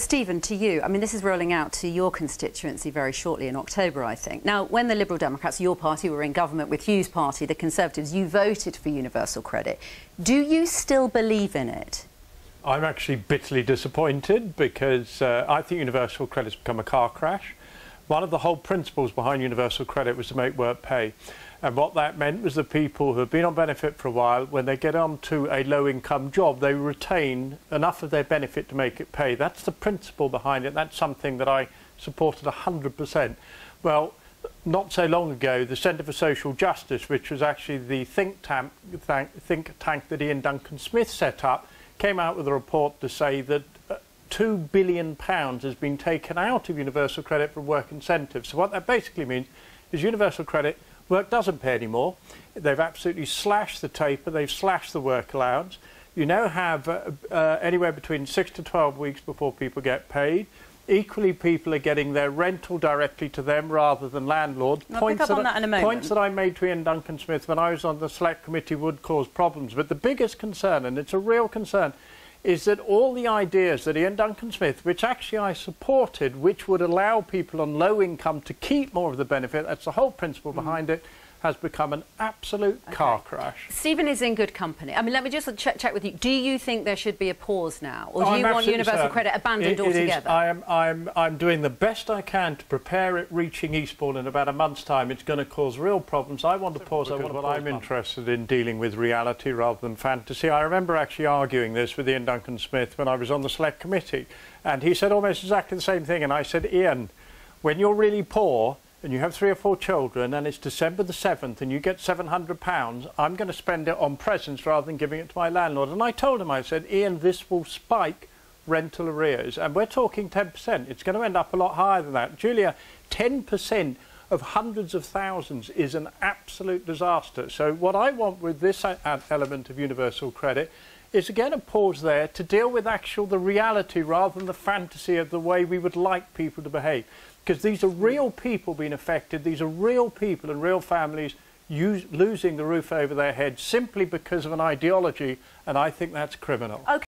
Stephen, to you, I mean, this is rolling out to your constituency very shortly in October, I think. Now, when the Liberal Democrats, your party, were in government with Hugh's party, the Conservatives, you voted for universal credit. Do you still believe in it? I'm actually bitterly disappointed because I think universal credit has become a car crash. One of the whole principles behind universal credit was to make work pay. And what that meant was the people who have been on benefit for a while, when they get onto a low-income job, they retain enough of their benefit to make it pay. That's the principle behind it. That's something that I supported 100%. Well, not so long ago, the Centre for Social Justice, which was actually the think tank that Ian Duncan Smith set up, came out with a report to say that £2 billion has been taken out of universal credit from work incentives. So what that basically means is universal credit, work doesn't pay anymore. They've absolutely slashed the taper, they've slashed the work allowance. You now have anywhere between 6 to 12 weeks before people get paid. Equally, people are getting their rental directly to them rather than landlords. I'll pick up on that in a moment. Points that I made to Ian Duncan Smith when I was on the Select Committee would cause problems. But the biggest concern, and it's a real concern, is that all the ideas that Ian Duncan Smith, which actually I supported, which would allow people on low income to keep more of the benefit, that's the whole principle behind it, has become an absolute car crash. Stephen is in good company. I mean, let me just check with you. Do you think there should be a pause now? Or do you want universal credit abandoned altogether? I'm doing the best I can to prepare it reaching Eastbourne in about a month's time. It's going to cause real problems. I want to pause because I'm interested in dealing with reality rather than fantasy. I remember actually arguing this with Ian Duncan Smith when I was on the Select Committee. And he said almost exactly the same thing. And I said, Ian, when you're really poor, and you have 3 or 4 children, and it's December the 7th, and you get £700, I'm going to spend it on presents rather than giving it to my landlord. And I told him, I said, Ian, this will spike rental arrears. And we're talking 10%. It's going to end up a lot higher than that. Julia, 10% of hundreds of thousands is an absolute disaster. So what I want with this element of universal credit is, again, a pause there to deal with the reality rather than the fantasy of the way we would like people to behave. Because these are real people being affected, these are real people and real families losing the roof over their heads simply because of an ideology, and I think that's criminal. Okay.